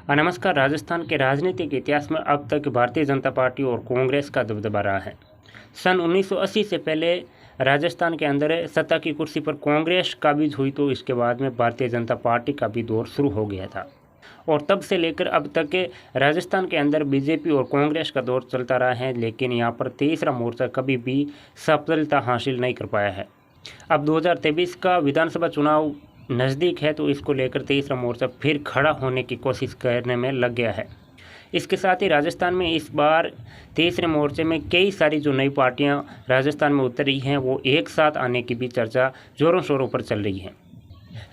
नमस्कार। राजस्थान के राजनीतिक इतिहास में अब तक भारतीय जनता पार्टी और कांग्रेस का दबदबा रहा है। सन 1980 से पहले राजस्थान के अंदर सत्ता की कुर्सी पर कांग्रेस काबिज हुई, तो इसके बाद में भारतीय जनता पार्टी का भी दौर शुरू हो गया था और तब से लेकर अब तक राजस्थान के अंदर बीजेपी और कांग्रेस का दौर चलता रहा है। लेकिन यहाँ पर तीसरा मोर्चा कभी भी सफलता हासिल नहीं कर पाया है। अब 2023 का विधानसभा चुनाव नज़दीक है, तो इसको लेकर तीसरा मोर्चा फिर खड़ा होने की कोशिश करने में लग गया है। इसके साथ ही राजस्थान में इस बार तीसरे मोर्चे में कई सारी जो नई पार्टियां राजस्थान में उतर रही हैं, वो एक साथ आने की भी चर्चा ज़ोरों शोरों पर चल रही है,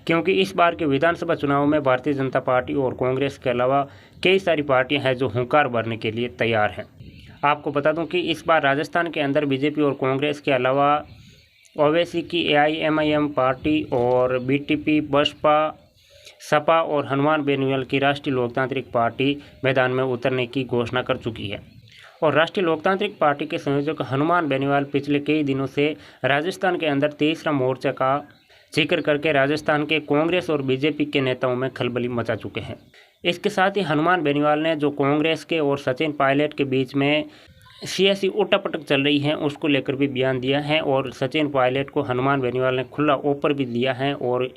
क्योंकि इस बार के विधानसभा चुनाव में भारतीय जनता पार्टी और कांग्रेस के अलावा कई सारी पार्टियां हैं जो हुंकार भरने के लिए तैयार हैं। आपको बता दूं कि इस बार राजस्थान के अंदर बीजेपी और कांग्रेस के अलावा ओवैसी की AIMIM पार्टी और BTP, बसपा, सपा और हनुमान बेनीवाल की राष्ट्रीय लोकतांत्रिक पार्टी मैदान में उतरने की घोषणा कर चुकी है। और राष्ट्रीय लोकतांत्रिक पार्टी के संयोजक हनुमान बेनीवाल पिछले कई दिनों से राजस्थान के अंदर तीसरा मोर्चा का जिक्र करके राजस्थान के कांग्रेस और बीजेपी के नेताओं में खलबली मचा चुके हैं। इसके साथ ही हनुमान बेनीवाल ने जो कांग्रेस के और सचिन पायलट के बीच में सियासी उठापटक चल रही है, उसको लेकर भी बयान दिया है और सचिन पायलट को हनुमान बेनीवाल ने खुला ऑफर भी दिया है। और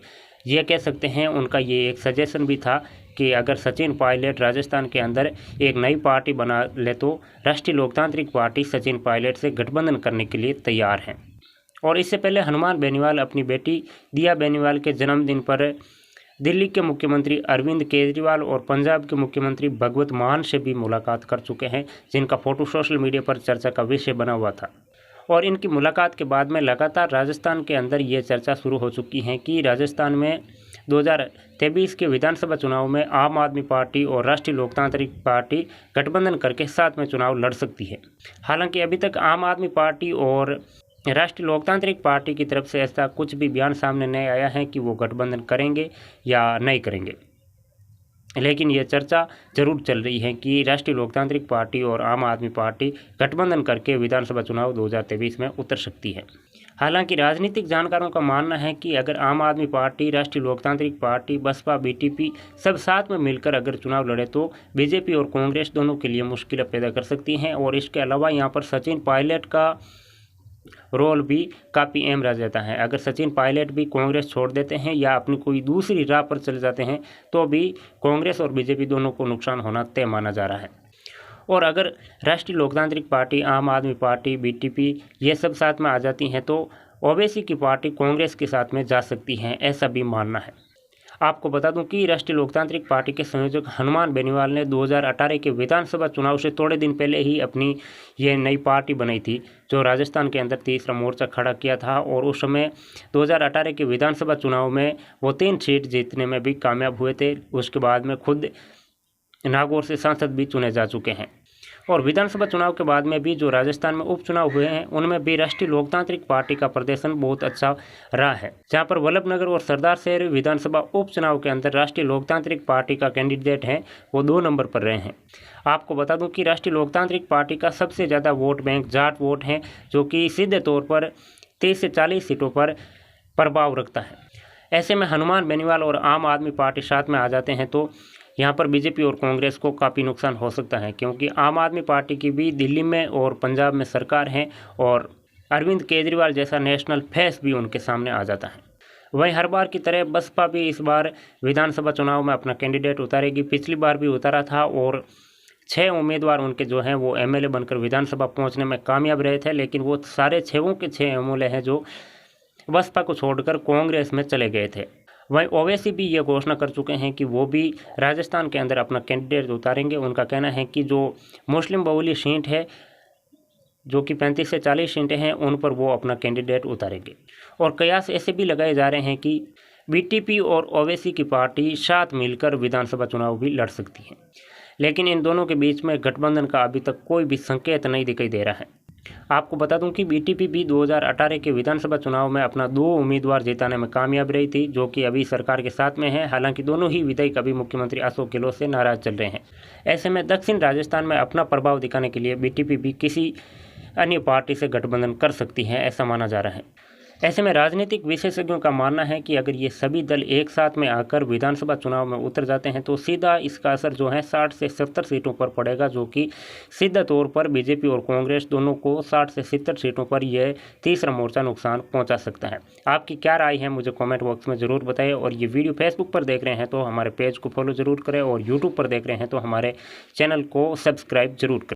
ये कह सकते हैं उनका ये एक सजेशन भी था कि अगर सचिन पायलट राजस्थान के अंदर एक नई पार्टी बना ले तो राष्ट्रीय लोकतांत्रिक पार्टी सचिन पायलट से गठबंधन करने के लिए तैयार है। और इससे पहले हनुमान बेनीवाल अपनी बेटी दिया बेनीवाल के जन्मदिन पर दिल्ली के मुख्यमंत्री अरविंद केजरीवाल और पंजाब के मुख्यमंत्री भगवंत मान से भी मुलाकात कर चुके हैं, जिनका फोटो सोशल मीडिया पर चर्चा का विषय बना हुआ था। और इनकी मुलाकात के बाद में लगातार राजस्थान के अंदर ये चर्चा शुरू हो चुकी है कि राजस्थान में 2023 के विधानसभा चुनाव में आम आदमी पार्टी और राष्ट्रीय लोकतांत्रिक पार्टी गठबंधन करके साथ में चुनाव लड़ सकती है। हालांकि अभी तक आम आदमी पार्टी और राष्ट्रीय लोकतांत्रिक पार्टी की तरफ से ऐसा कुछ भी बयान सामने नहीं आया है कि वो गठबंधन करेंगे या नहीं करेंगे, लेकिन ये चर्चा जरूर चल रही है कि राष्ट्रीय लोकतांत्रिक पार्टी और आम आदमी पार्टी गठबंधन करके विधानसभा चुनाव 2023 में उतर सकती है। हालांकि राजनीतिक जानकारों का मानना है कि अगर आम आदमी पार्टी, राष्ट्रीय लोकतांत्रिक पार्टी, बसपा, BTP सब साथ में मिलकर अगर चुनाव लड़े तो बीजेपी और कांग्रेस दोनों के लिए मुश्किलें पैदा कर सकती हैं। और इसके अलावा यहाँ पर सचिन पायलट का रोल भी काफ़ी अहम रह जाता है। अगर सचिन पायलट भी कांग्रेस छोड़ देते हैं या अपनी कोई दूसरी राह पर चले जाते हैं तो भी कांग्रेस और बीजेपी दोनों को नुकसान होना तय माना जा रहा है। और अगर राष्ट्रीय लोकतांत्रिक पार्टी, आम आदमी पार्टी, BTP ये सब साथ में आ जाती हैं तो ओवैसी की पार्टी कांग्रेस के साथ में जा सकती हैं, ऐसा भी मानना है। आपको बता दूं कि राष्ट्रीय लोकतांत्रिक पार्टी के संयोजक हनुमान बेनीवाल ने 2018 के विधानसभा चुनाव से थोड़े दिन पहले ही अपनी ये नई पार्टी बनाई थी, जो राजस्थान के अंदर तीसरा मोर्चा खड़ा किया था। और उस समय 2018 के विधानसभा चुनाव में वो 3 सीट जीतने में भी कामयाब हुए थे। उसके बाद में खुद नागौर से सांसद भी चुने जा चुके हैं। और विधानसभा चुनाव के बाद में भी जो राजस्थान में उपचुनाव हुए हैं, उनमें भी राष्ट्रीय लोकतांत्रिक पार्टी का प्रदर्शन बहुत अच्छा रहा है, जहां पर वल्लभनगर और सरदार शहर विधानसभा उपचुनाव के अंदर राष्ट्रीय लोकतांत्रिक पार्टी का कैंडिडेट है वो 2 नंबर पर रहे हैं। आपको बता दूं कि राष्ट्रीय लोकतांत्रिक पार्टी का सबसे ज़्यादा वोट बैंक जाट वोट है, जो कि सीधे तौर पर 30 से 40 सीटों पर प्रभाव रखता है। ऐसे में हनुमान बेनीवाल और आम आदमी पार्टी साथ में आ जाते हैं तो यहाँ पर बीजेपी और कांग्रेस को काफ़ी नुकसान हो सकता है, क्योंकि आम आदमी पार्टी की भी दिल्ली में और पंजाब में सरकार है और अरविंद केजरीवाल जैसा नेशनल फेस भी उनके सामने आ जाता है। वहीं हर बार की तरह बसपा भी इस बार विधानसभा चुनाव में अपना कैंडिडेट उतारेगी। पिछली बार भी उतारा था और 6 उम्मीदवार उनके जो हैं वो MLA बनकर विधानसभा पहुँचने में कामयाब रहे थे, लेकिन वो सारे 6 के 6 MLA हैं जो बसपा को छोड़कर कांग्रेस में चले गए थे। वहीं ओवैसी भी ये घोषणा कर चुके हैं कि वो भी राजस्थान के अंदर अपना कैंडिडेट उतारेंगे। उनका कहना है कि जो मुस्लिम बहुल्य सीट है, जो कि 35 से 40 सीटें हैं, उन पर वो अपना कैंडिडेट उतारेंगे। और कयास ऐसे भी लगाए जा रहे हैं कि BTP और ओवैसी की पार्टी साथ मिलकर विधानसभा चुनाव भी लड़ सकती है, लेकिन इन दोनों के बीच में गठबंधन का अभी तक कोई भी संकेत नहीं दिखाई दे रहा है। आपको बता दूं कि BTP भी 2018 के विधानसभा चुनाव में अपना 2 उम्मीदवार जिताने में कामयाब रही थी, जो कि अभी सरकार के साथ में है। हालांकि दोनों ही विधायक अभी मुख्यमंत्री अशोक गहलोत से नाराज चल रहे हैं। ऐसे में दक्षिण राजस्थान में अपना प्रभाव दिखाने के लिए BTP भी किसी अन्य पार्टी से गठबंधन कर सकती है, ऐसा माना जा रहा है। ऐसे में राजनीतिक विशेषज्ञों का मानना है कि अगर ये सभी दल एक साथ में आकर विधानसभा चुनाव में उतर जाते हैं तो सीधा इसका असर जो है 60 से 70 सीटों पर पड़ेगा, जो कि सीधा तौर पर बीजेपी और कांग्रेस दोनों को 60 से 70 सीटों पर यह तीसरा मोर्चा नुकसान पहुंचा सकता है। आपकी क्या राय है मुझे कमेंट बॉक्स में ज़रूर बताएं। और ये वीडियो फेसबुक पर देख रहे हैं तो हमारे पेज को फॉलो ज़रूर करें, और यूट्यूब पर देख रहे हैं तो हमारे चैनल को सब्सक्राइब जरूर करें।